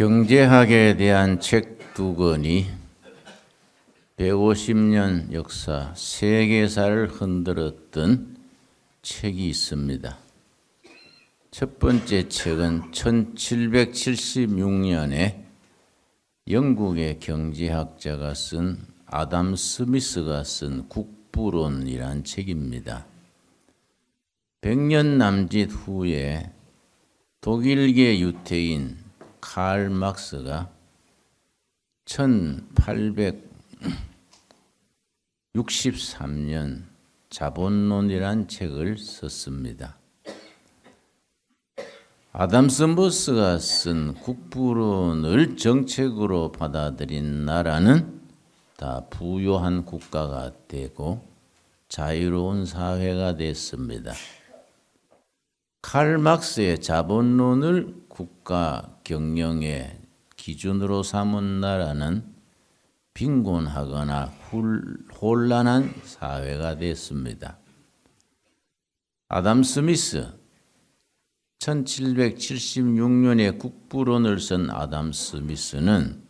경제학에 대한 책 두 권이 150년 역사 세계사를 흔들었던 책이 있습니다. 첫 번째 책은 1776년에 영국의 경제학자가 쓴 아담 스미스가 쓴 국부론이란 책입니다. 100년 남짓 후에 독일계 유태인 칼 막스가 1863년 자본론이란 책을 썼습니다. 아담 스미스가 쓴 국부론을 정책으로 받아들인 나라는 다 부유한 국가가 되고 자유로운 사회가 됐습니다. 칼 막스의 자본론을 국가 경영의 기준으로 삼은 나라는 빈곤하거나 혼란한 사회가 됐습니다. 아담 스미스 1776년에 국부론을 쓴 아담 스미스는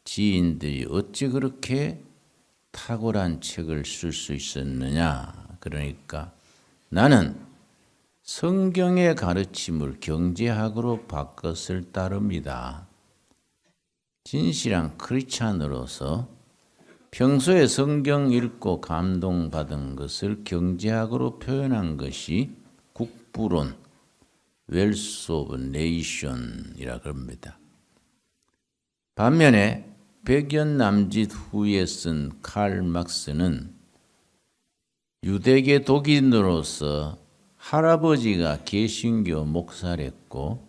지인들이 어찌 그렇게 탁월한 책을 쓸 수 있었느냐, 그러니까 나는 성경의 가르침을 경제학으로 바꿨을 따름이다. 진실한 크리스찬으로서 평소에 성경 읽고 감동받은 것을 경제학으로 표현한 것이 국부론, 웰스 오브 네이션이라 그럽니다. 반면에 100년 남짓 후에 쓴 칼 막스는 유대계 독인으로서 할아버지가 개신교 목사랬고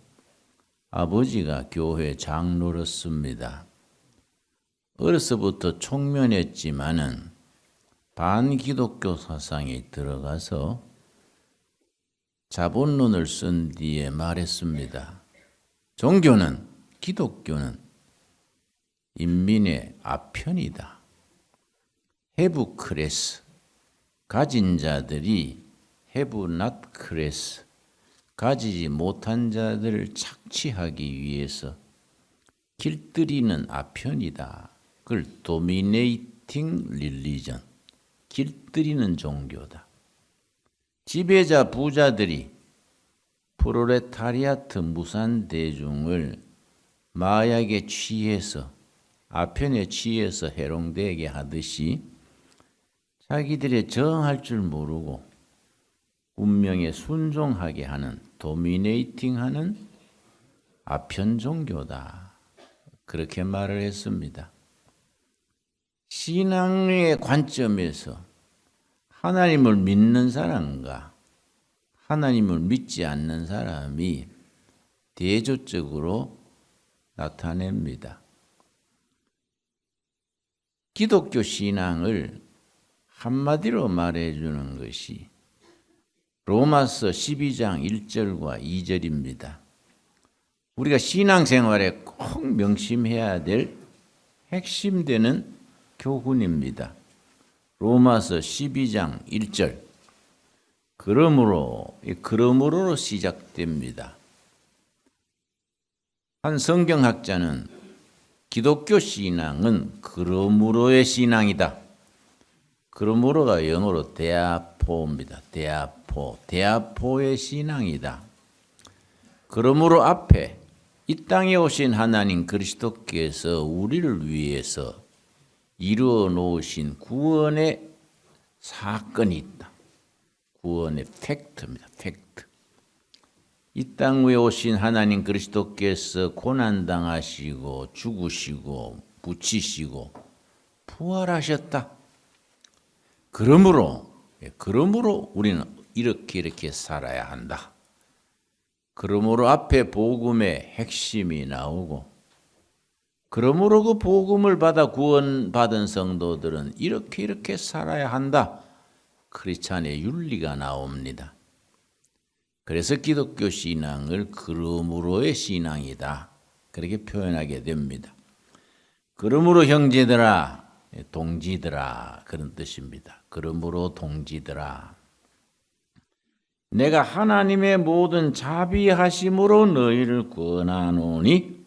아버지가 교회 장로였습니다. 어려서부터 총명했지만은 반기독교 사상에 들어가서 자본론을 쓴 뒤에 말했습니다. 종교는, 기독교는 인민의 아편이다. 해부 클래스, 가진 자들이 해부 낫 클래스, 가지지 못한 자들을 착취하기 위해서 길들이는 아편이다. 그걸 도미네이팅 릴리전, 길들이는 종교다. 지배자 부자들이 프롤레타리아트 무산 대중을 마약에 취해서, 아편에 취해서 해롱되게 하듯이 자기들의 저항할 줄 모르고 운명에 순종하게 하는, 도미네이팅하는 아편 종교다. 그렇게 말을 했습니다. 신앙의 관점에서 하나님을 믿는 사람과 하나님을 믿지 않는 사람이 대조적으로 나타냅니다. 기독교 신앙을 한마디로 말해주는 것이 로마서 12장 1절과 2절입니다. 우리가 신앙생활에 꼭 명심해야 될 핵심되는 교훈입니다. 로마서 12장 1절. 그러므로 시작됩니다. 한 성경학자는 기독교 신앙은 그러므로의 신앙이다. 그러므로가 영어로 데아포입니다. 데아포의 신앙이다. 그러므로 앞에 이 땅에 오신 하나님 그리스도께서 우리를 위해서 이루어 놓으신 구원의 사건이 있다. 구원의 팩트입니다. 팩트. 이 땅 위에 오신 하나님 그리스도께서 고난당하시고 죽으시고 묻히시고 부활하셨다. 그러므로 우리는 이렇게 살아야 한다. 그러므로 앞에 복음의 핵심이 나오고, 그러므로 그 복음을 받아 구원받은 성도들은 이렇게 살아야 한다. 크리스찬의 윤리가 나옵니다. 그래서 기독교 신앙을 그러므로의 신앙이다. 그렇게 표현하게 됩니다. 그러므로 형제들아, 동지들아, 그런 뜻입니다. 그러므로 동지들아, 내가 하나님의 모든 자비하심으로 너희를 권하노니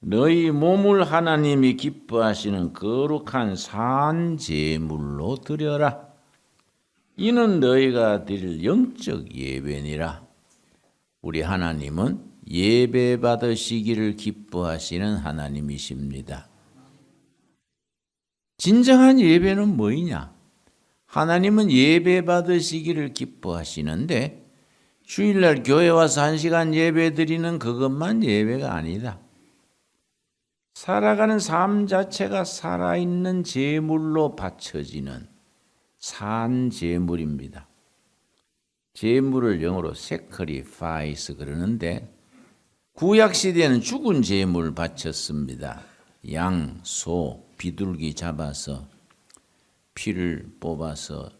너희 몸을 하나님이 기뻐하시는 거룩한 산 제물로 드려라. 이는 너희가 드릴 영적 예배니라. 우리 하나님은 예배 받으시기를 기뻐하시는 하나님이십니다. 진정한 예배는 뭐이냐? 하나님은 예배 받으시기를 기뻐하시는데 주일날 교회 와서 1시간 예배 드리는 그것만 예배가 아니다. 살아가는 삶 자체가 살아있는 제물로 바쳐지는 산 제물입니다. 제물을 영어로 sacrifice 그러는데 구약 시대에는 죽은 제물 바쳤습니다. 양, 소, 비둘기 잡아서 피를 뽑아서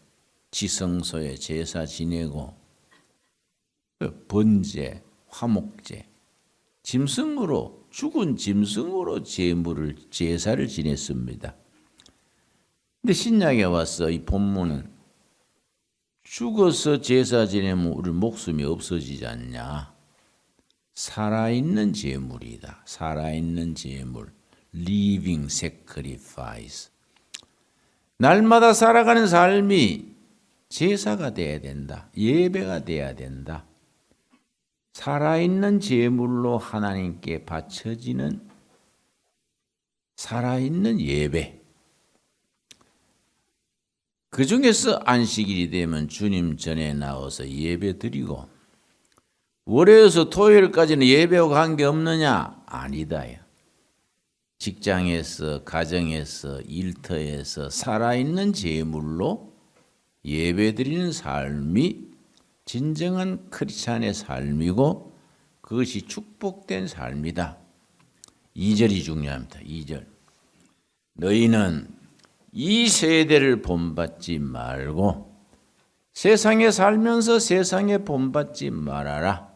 지성소에 제사 지내고 번제, 화목제, 짐승으로 죽은 짐승으로 제사를 지냈습니다. 근데 신약에 와서 이 본문은 죽어서 제사 지내면 우리 목숨이 없어지지 않냐? 살아있는 제물이다. 살아있는 제물. Living sacrifice. 날마다 살아가는 삶이 제사가 돼야 된다. 예배가 돼야 된다. 살아있는 제물로 하나님께 바쳐지는 살아있는 예배. 그 중에서 안식일이 되면 주님 전에 나와서 예배 드리고 월요일에서 토요일까지는 예배와 관계없느냐? 아니다. 직장에서, 가정에서, 일터에서 살아있는 제물로 예배 드리는 삶이 진정한 크리스찬의 삶이고 그것이 축복된 삶이다. 2절이 중요합니다. 2절. 너희는 이 세대를 본받지 말고 세상에 살면서 세상에 본받지 말아라.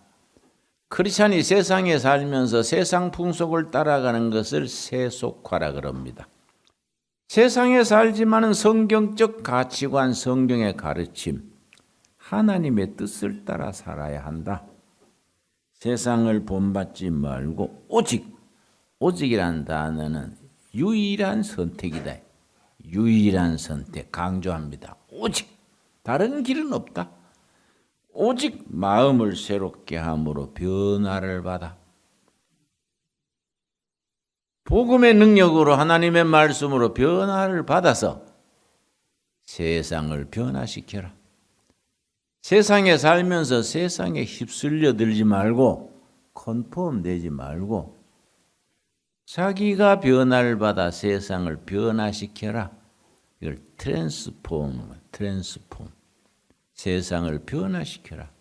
크리스찬이 세상에 살면서 세상 풍속을 따라가는 것을 세속화라 그럽니다. 세상에 살지만은 성경적 가치관, 성경의 가르침, 하나님의 뜻을 따라 살아야 한다. 세상을 본받지 말고 오직이라는 단어는 유일한 선택이다. 유일한 선택 강조합니다. 오직 다른 길은 없다. 오직 마음을 새롭게 함으로 변화를 받아 복음의 능력으로 하나님의 말씀으로 변화를 받아서 세상을 변화시켜라. 세상에 살면서 세상에 휩쓸려 들지 말고 컨폼 되지 말고 자기가 변화를 받아 세상을 변화시켜라. 이걸 트랜스폼. 세상을 변화시켜라.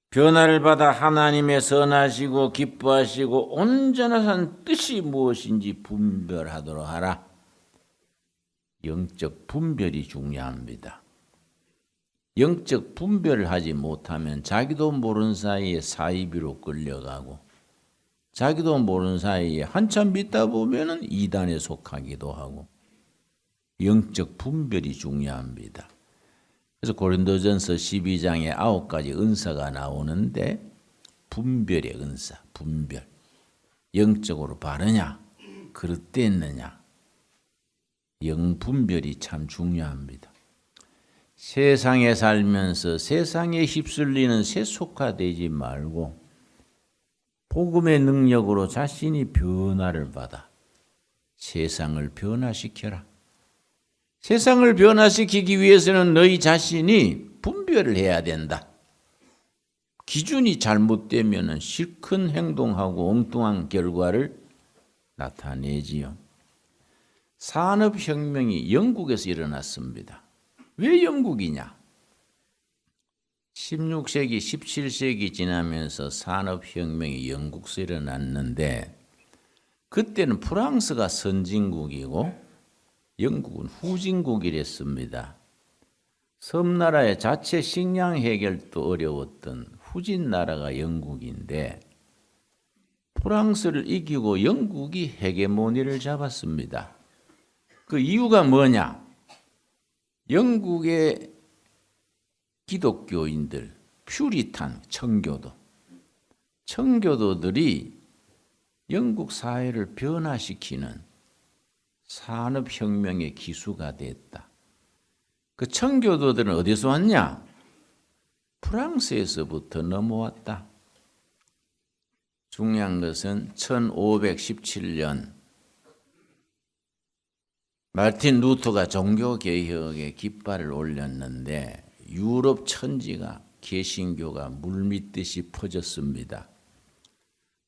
변화를 받아 하나님의 선하시고 기뻐하시고 온전한 뜻이 무엇인지 분별하도록 하라. 영적 분별이 중요합니다. 영적 분별을 하지 못하면 자기도 모르는 사이에 사이비로 끌려가고 자기도 모르는 사이에 한참 믿다 보면은 이단에 속하기도 하고 영적 분별이 중요합니다. 그래서 고린도전서 12장에 9가지 은사가 나오는데 분별의 은사, 분별. 영적으로 바르냐, 그릇됐느냐. 영분별이 참 중요합니다. 세상에 살면서 세상에 휩쓸리는 세속화되지 말고 복음의 능력으로 자신이 변화를 받아 세상을 변화시켜라. 세상을 변화시키기 위해서는 너희 자신이 분별을 해야 된다. 기준이 잘못되면 실컷 행동하고 엉뚱한 결과를 나타내지요. 산업혁명이 영국에서 일어났습니다. 왜 영국이냐? 16세기, 17세기 지나면서 산업혁명이 영국에서 일어났는데 그때는 프랑스가 선진국이고 영국은 후진국이랬습니다. 섬나라의 자체 식량 해결도 어려웠던 후진 나라가 영국인데 프랑스를 이기고 영국이 헤게모니를 잡았습니다. 그 이유가 뭐냐? 영국의 기독교인들, 퓨리탄, 청교도, 청교도들이 영국 사회를 변화시키는 산업혁명의 기수가 됐다. 그 청교도들은 어디서 왔냐? 프랑스에서부터 넘어왔다. 중요한 것은 1517년 마틴 루터가 종교개혁에 깃발을 올렸는데 유럽 천지가 개신교가 물밀듯이 퍼졌습니다.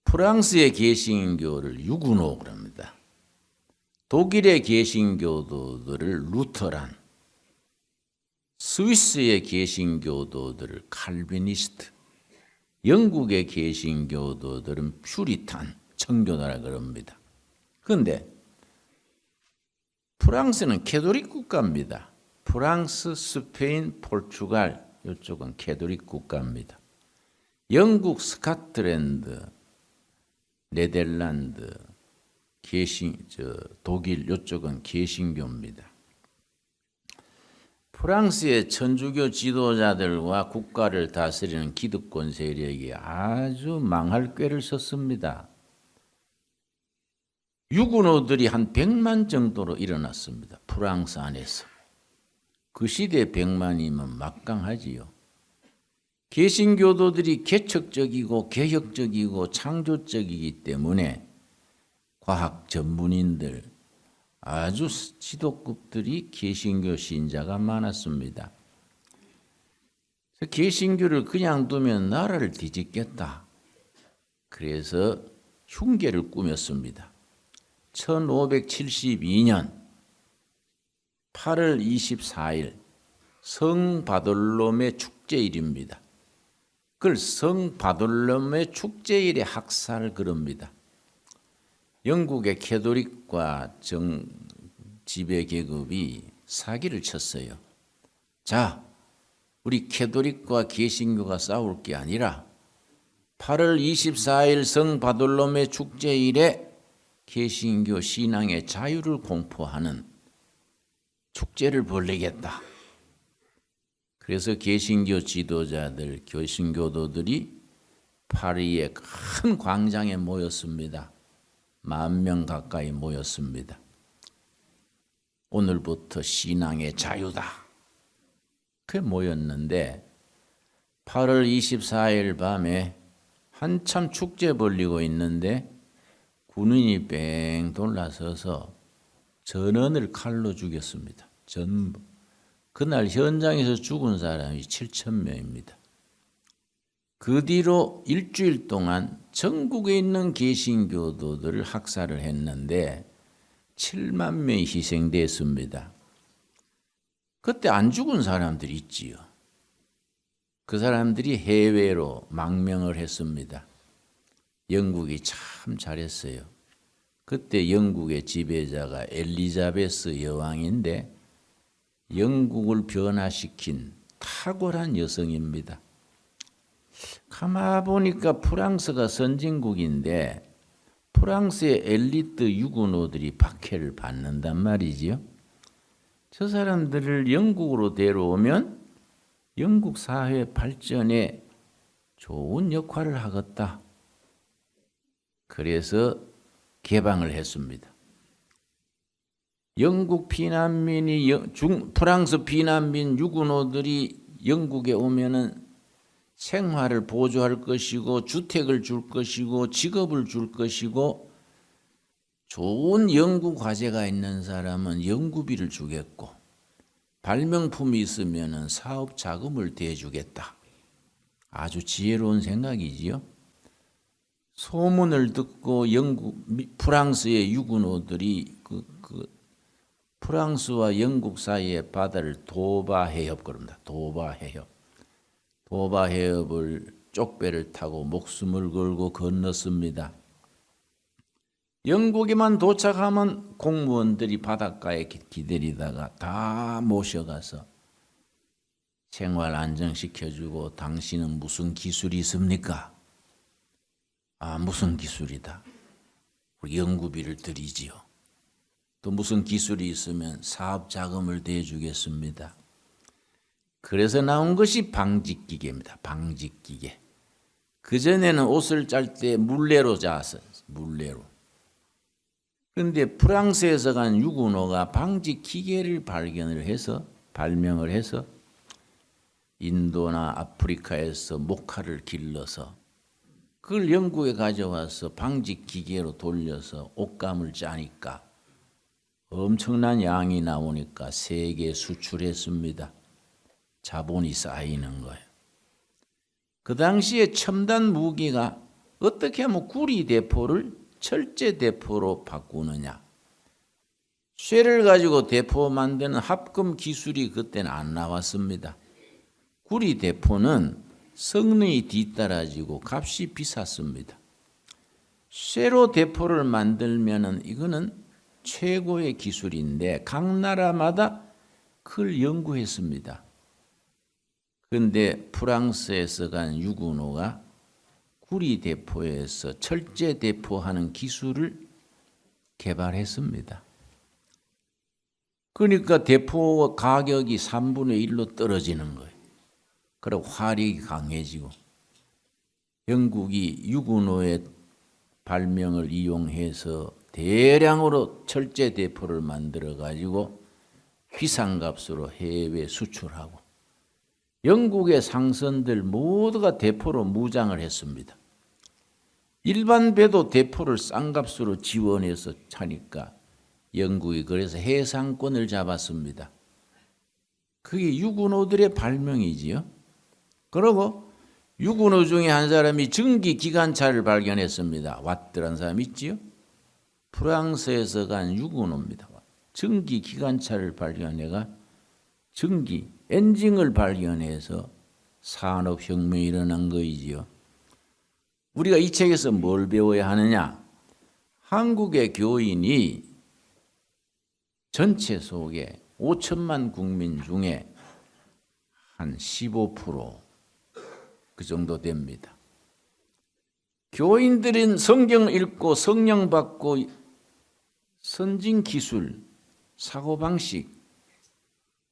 프랑스의 개신교를 유구노 그럽니다. 독일의 개신교도들을 루터란, 스위스의 개신교도들을 칼비니스트, 영국의 개신교도들은 퓨리탄, 청교도라 그럽니다. 그런데 프랑스는 캐톨릭 국가입니다. 프랑스, 스페인, 포르투갈 이쪽은 캐톨릭 국가입니다. 영국, 스코틀랜드, 네덜란드, 독일 이쪽은 개신교입니다. 프랑스의 천주교 지도자들과 국가를 다스리는 기득권 세력이 아주 망할 꾀를 썼습니다. 유구노들이 한 100만 정도로 일어났습니다. 프랑스 안에서. 그 시대 100만이면 막강하지요. 개신교도들이 개척적이고 개혁적이고 창조적이기 때문에 과학 전문인들, 아주 지도급들이 개신교 신자가 많았습니다. 개신교를 그냥 두면 나라를 뒤집겠다. 그래서 흉계를 꾸몄습니다. 1572년 8월 24일 성바돌롬의 축제일입니다. 그걸 성바돌롬의 축제일에 학살을 그럽니다. 영국의 캐톨릭과 지배 계급이 사기를 쳤어요. 자, 우리 캐톨릭과 개신교가 싸울 게 아니라 8월 24일 성바돌롬의 축제일에 개신교 신앙의 자유를 공포하는 축제를 벌이겠다. 그래서 개신교 지도자들, 개신교도들이 파리의 큰 광장에 모였습니다. 10,000명 가까이 모였습니다. 오늘부터 신앙의 자유다. 그렇게 모였는데 8월 24일 밤에 한참 축제 벌리고 있는데 군인이 뺑 돌아서서 전원을 칼로 죽였습니다. 전부. 그날 현장에서 죽은 사람이 7,000명입니다. 그 뒤로 일주일 동안 전국에 있는 개신교도들을 학살을 했는데 7만 명이 희생됐습니다. 그때 안 죽은 사람들이 있지요. 그 사람들이 해외로 망명을 했습니다. 영국이 참 잘했어요. 그때 영국의 지배자가 엘리자베스 여왕인데 영국을 변화시킨 탁월한 여성입니다. 가만 보니까 프랑스가 선진국인데 프랑스의 엘리트 유구노들이 박해를 받는단 말이지요. 저 사람들을 영국으로 데려오면 영국 사회 발전에 좋은 역할을 하겠다. 그래서 개방을 했습니다. 영국 피난민이 프랑스 피난민 유구노들이 영국에 오면은 생활을 보조할 것이고 주택을 줄 것이고 직업을 줄 것이고 좋은 연구 과제가 있는 사람은 연구비를 주겠고 발명품이 있으면은 사업 자금을 대주겠다. 아주 지혜로운 생각이지요. 소문을 듣고 프랑스의 유구노들이 프랑스와 영국 사이의 바다를 도바 해협 그럽니다. 도바 해협. 도바 해협을 쪽배를 타고 목숨을 걸고 건넜습니다. 영국에만 도착하면 공무원들이 바닷가에 기다리다가 다 모셔가서 생활 안정시켜주고 당신은 무슨 기술이 있습니까? 아, 무슨 기술이다. 우리 연구비를 드리지요. 또 무슨 기술이 있으면 사업 자금을 대주겠습니다. 그래서 나온 것이 방직기계입니다. 방직기계. 그전에는 옷을 짤 때 물레로 짰어요. 물레로. 그런데 프랑스에서 간 유군호가 방직 기계를 발명을 해서 인도나 아프리카에서 목화를 길러서 그걸 영국에 가져와서 방직 기계로 돌려서 옷감을 짜니까 엄청난 양이 나오니까 세계에 수출했습니다. 자본이 쌓이는 거예요. 그 당시에 첨단 무기가 어떻게 하면 구리 대포를 철제 대포로 바꾸느냐. 쇠를 가지고 대포 만드는 합금 기술이 그때는 안 나왔습니다. 구리 대포는 성능이 뒤따라지고 값이 비쌌습니다. 쇠로 대포를 만들면은 이거는 최고의 기술인데 각 나라마다 그걸 연구했습니다. 그런데 프랑스에서 간 유군호가 구리 대포에서 철제 대포하는 기술을 개발했습니다. 그러니까 대포 가격이 3분의 1로 떨어지는 거예요. 그리고 화력이 강해지고 영국이 유군호의 발명을 이용해서 대량으로 철제 대포를 만들어 가지고 비싼 값으로 해외 수출하고 영국의 상선들 모두가 대포로 무장을 했습니다. 일반 배도 대포를 싼 값으로 지원해서 차니까 영국이 그래서 해상권을 잡았습니다. 그게 유군호들의 발명이지요. 그리고 유군호 중에 한 사람이 전기 기관차를 발견했습니다. 왓트라는 사람이 있지요. 프랑스에서 간 유군호입니다. 전기 기관차를 발견해가 전기 엔진을 발견해서 산업혁명이 일어난 거이지요. 우리가 이 책에서 뭘 배워야 하느냐? 한국의 교인이 전체 속에 5천만 국민 중에 한 15% 그 정도 됩니다. 교인들은 성경 읽고 성령 받고 선진 기술, 사고방식,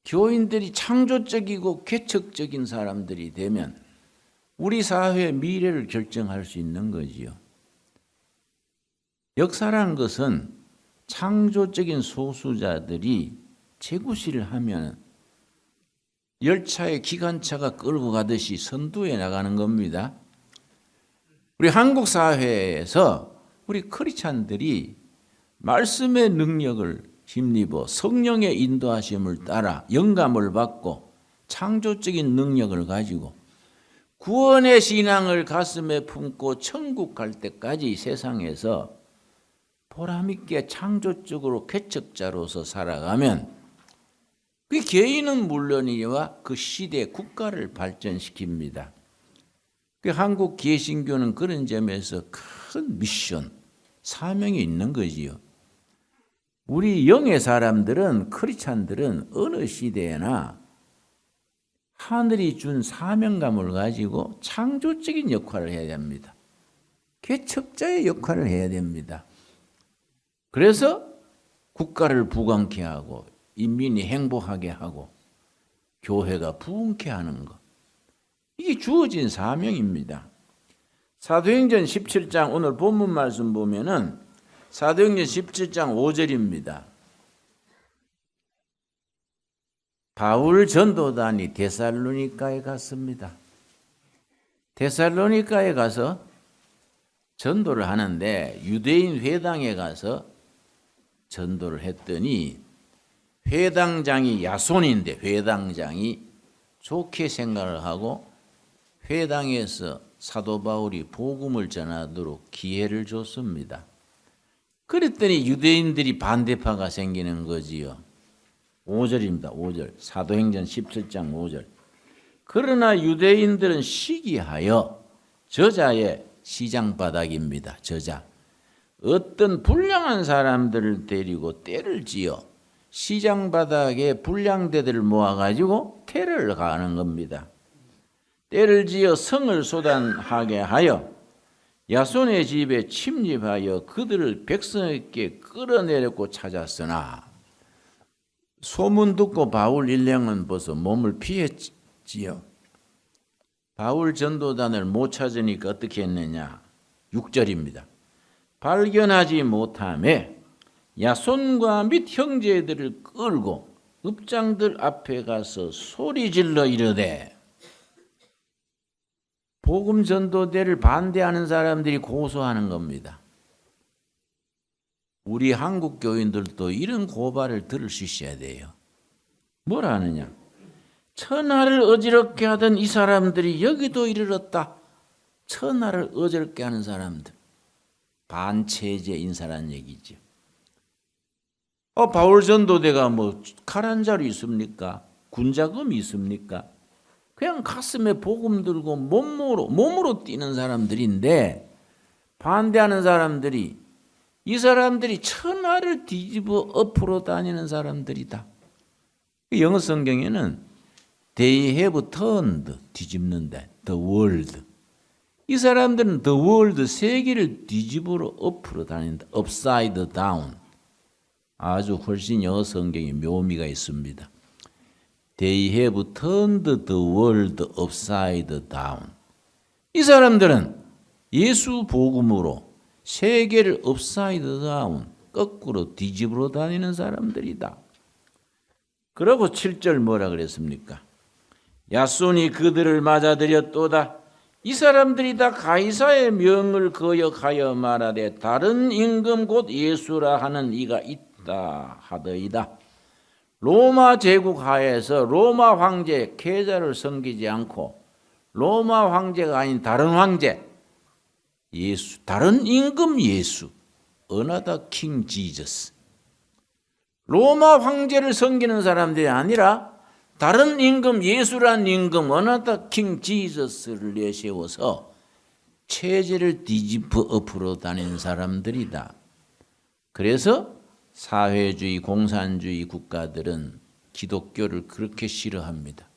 교인들이 창조적이고 개척적인 사람들이 되면 우리 사회의 미래를 결정할 수 있는 거지요. 역사라는 것은 창조적인 소수자들이 재구시를 하면 열차에 기관차가 끌고 가듯이 선두에 나가는 겁니다. 우리 한국 사회에서 우리 크리스찬들이 말씀의 능력을 힘입어 성령의 인도하심을 따라 영감을 받고 창조적인 능력을 가지고 구원의 신앙을 가슴에 품고 천국 갈 때까지 세상에서 보람있게 창조적으로 개척자로서 살아가면 그 개인은 물론이와 그 시대 국가를 발전시킵니다. 그 한국 개신교는 그런 점에서 큰 미션, 사명이 있는 거지요. 우리 영의 사람들은, 크리스찬들은 어느 시대에나 하늘이 준 사명감을 가지고 창조적인 역할을 해야 됩니다. 개척자의 역할을 해야 됩니다. 그래서 국가를 부강케 하고 인민이 행복하게 하고 교회가 부흥케 하는 것. 이게 주어진 사명입니다. 사도행전 17장 오늘 본문 말씀 보면은 사도행전 17장 5절입니다. 바울 전도단이 데살로니가에 갔습니다. 데살로니가에 가서 전도를 하는데 유대인 회당에 가서 전도를 했더니 회당장이 야손인데 회당장이 좋게 생각을 하고 회당에서 사도 바울이 복음을 전하도록 기회를 줬습니다. 그랬더니 유대인들이 반대파가 생기는 거지요. 5절입니다. 5절. 사도행전 17장 5절. 그러나 유대인들은 시기하여 저자의 시장바닥입니다. 저자. 어떤 불량한 사람들을 데리고 때를 지어 시장바닥에 불량대들을 모아가지고 테러를 가하는 겁니다. 때를 지어 성을 소단하게 하여 야손의 집에 침입하여 그들을 백성에게 끌어내려고 찾았으나 소문 듣고 바울 일행은 벌써 몸을 피했지요. 바울 전도단을 못 찾으니까 어떻게 했느냐? 6절입니다. 발견하지 못하매 야손과 및 형제들을 끌고 읍장들 앞에 가서 소리질러 이르되, 복음 전도대를 반대하는 사람들이 고소하는 겁니다. 우리 한국 교인들도 이런 고발을 들을 수 있어야 돼요. 뭐라 하느냐? 천하를 어지럽게 하던 이 사람들이 여기도 이르렀다. 천하를 어지럽게 하는 사람들. 반체제 인사란 얘기죠. 바울 전도대가 뭐 칼 한 자루 있습니까? 군자금이 있습니까? 그냥 가슴에 복음 들고 몸으로 뛰는 사람들인데, 반대하는 사람들이, 이 사람들이 천하를 뒤집어 엎으러 다니는 사람들이다. 영어 성경에는 They have turned, 뒤집는다. The world. 이 사람들은 the world, 세계를 뒤집어 엎으러 다닌다. upside down. 아주 훨씬 영어 성경에 묘미가 있습니다. They have turned the world upside down. 이 사람들은 예수 복음으로 세계를 upside down, 거꾸로 뒤집어 다니는 사람들이다. 그러고 7절 뭐라 그랬습니까? 야손이 그들을 맞아들였도다. 이 사람들이 다 가이사의 명을 거역하여 말하되 다른 임금 곧 예수라 하는 이가 있다 하더이다. 로마 제국 하에서 로마 황제 케자를 섬기지 않고 로마 황제가 아닌 다른 황제 예수, 다른 임금 예수, another king Jesus. 로마 황제를 섬기는 사람들이 아니라 다른 임금, 예수란 임금, another king Jesus를 내세워서 체제를 뒤집어 엎으러 다니는 사람들이다. 그래서 사회주의, 공산주의 국가들은 기독교를 그렇게 싫어합니다.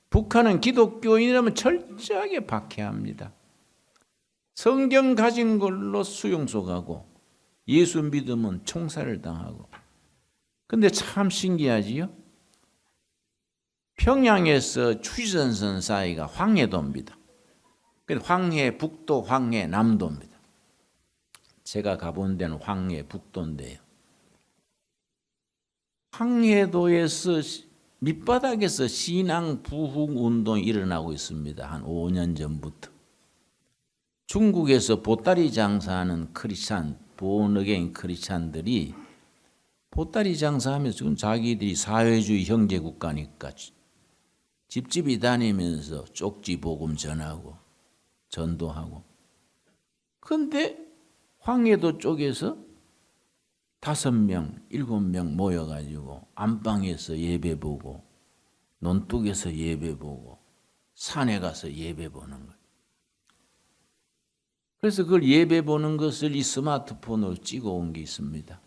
북한은 기독교인이라면 철저하게 박해합니다. 성경 가진 걸로 수용소 가고 예수 믿으면 총살을 당하고. 근데 참 신기하지요? 평양에서 추지선선 사이가 황해도입니다. 황해 북도, 황해 남도입니다. 제가 가본 데는 황해 북도인데요. 황해도에서 밑바닥에서 신앙 부흥 운동이 일어나고 있습니다. 한 5년 전부터. 중국에서 보따리 장사하는 크리스찬, 본어게인 크리스찬들이 보따리 장사하면서 지금 자기들이 사회주의 형제국가니까 집집이 다니면서 쪽지 복음 전하고 전도하고. 그런데 황해도 쪽에서 5명, 7명 모여가지고 안방에서 예배 보고 논둑에서 예배 보고 산에 가서 예배 보는 거예요. 그래서 그걸 예배 보는 것을 이 스마트폰으로 찍어 온 게 있습니다.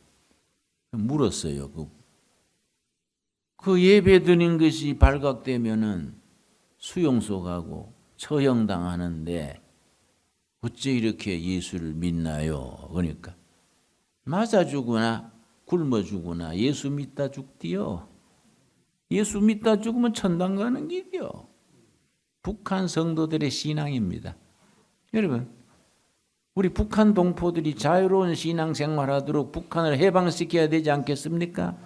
물었어요. 그 예배 드린 것이 발각되면은 수용소 가고 처형당하는데 어째 이렇게 예수를 믿나요? 그러니까 맞아 죽으나 굶어 죽으나 예수 믿다 죽디요. 예수 믿다 죽으면 천당 가는 길이요. 북한 성도들의 신앙입니다. 여러분, 우리 북한 동포들이 자유로운 신앙생활하도록 북한을 해방시켜야 되지 않겠습니까?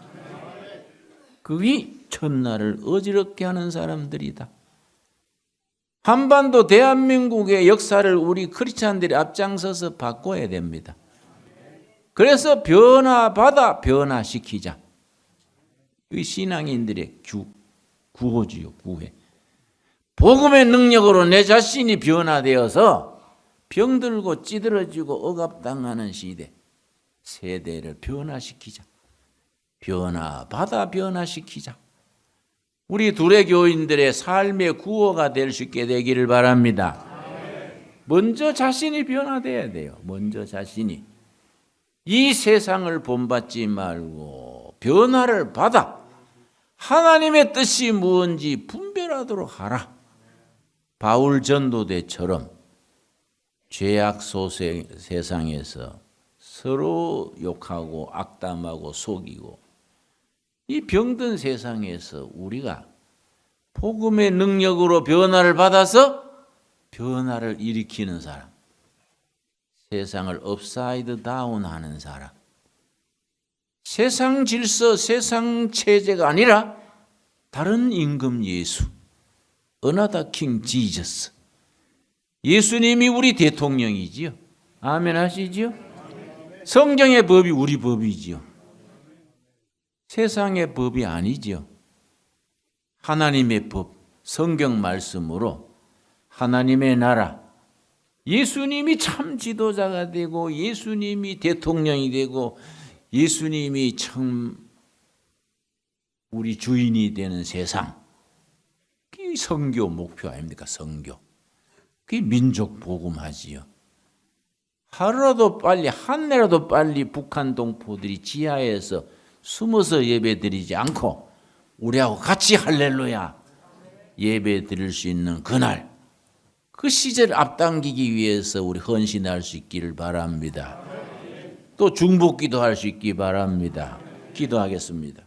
그게 천나를 어지럽게 하는 사람들이다. 한반도 대한민국의 역사를 우리 크리스찬들이 앞장서서 바꿔야 됩니다. 그래서 변화받아 변화시키자. 이 신앙인들의 구호지요, 구회. 복음의 능력으로 내 자신이 변화되어서 병들고 찌들어지고 억압당하는 시대, 세대를 변화시키자. 변화받아 변화시키자. 우리 둘의 교인들의 삶의 구호가 될 수 있게 되기를 바랍니다. 먼저 자신이 변화돼야 돼요. 먼저 자신이. 이 세상을 본받지 말고 변화를 받아 하나님의 뜻이 무엇인지 분별하도록 하라. 바울 전도대처럼 죄악 소생 세상에서 서로 욕하고 악담하고 속이고 이 병든 세상에서 우리가 복음의 능력으로 변화를 받아서 변화를 일으키는 사람. 세상을 업사이드 다운하는 사람. 세상 질서, 세상 체제가 아니라 다른 임금 예수. Another King Jesus. 예수님이 우리 대통령이지요. 아멘 하시지요? 성경의 법이 우리 법이지요. 세상의 법이 아니지요. 하나님의 법, 성경 말씀으로 하나님의 나라, 예수님이 참 지도자가 되고 예수님이 대통령이 되고 예수님이 참 우리 주인이 되는 세상. 그게 선교 목표 아닙니까? 선교. 그게 민족 복음하지요. 하루라도 빨리 한 해라도 빨리 북한 동포들이 지하에서 숨어서 예배드리지 않고 우리하고 같이 할렐루야 예배 드릴 수 있는 그날, 그 시절을 앞당기기 위해서 우리 헌신할 수 있기를 바랍니다. 또 중복기도 할 수 있기 바랍니다. 기도하겠습니다.